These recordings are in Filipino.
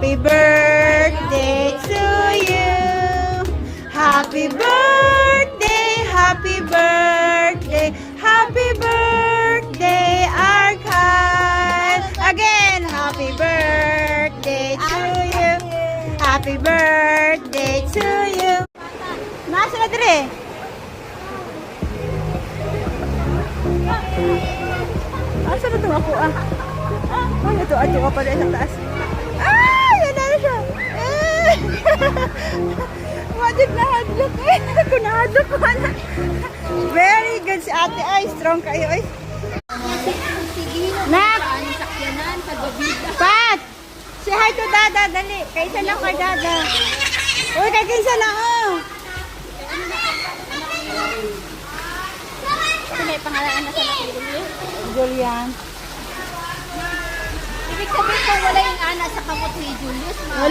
Happy birthday to you. Happy birthday, happy birthday, happy birthday, Arkan. Again, happy birthday to you. Happy birthday to you. Nasa na dire? Asa na ito ako ah? Ay, ito ka pala sa taas. Ah, yan na siya. Wajib na hadlok eh. Kung nahadlok ko na. Very good si ate ay. Strong kayo ay. Nak! Pat! Say hi to Dada, dali. Kaysa lang kay Dada. Uy, kay Kinsa na oh. Ito may pangalaan na sa Julian. Julian. Ibig sabihin kung wala yung ana sa kamot ni Julius, ma.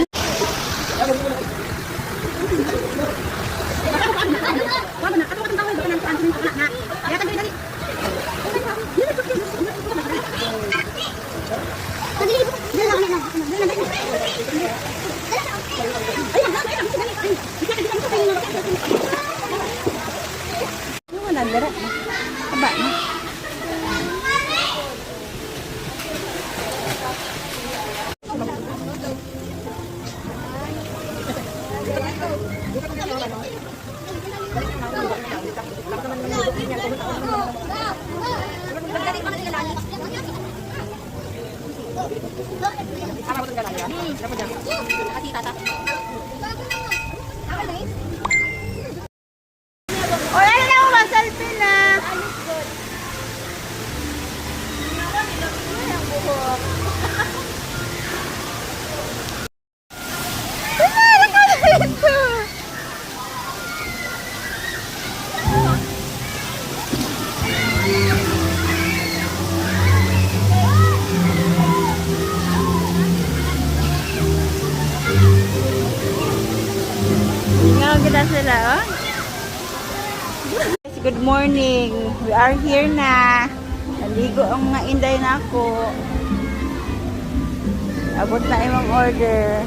Yung manandara. Aba na. O, ano na mo mag-selfie na? Kita sila, oh. Good morning. We are here na. Naligo ang mga inday na ako. Abot na imong order.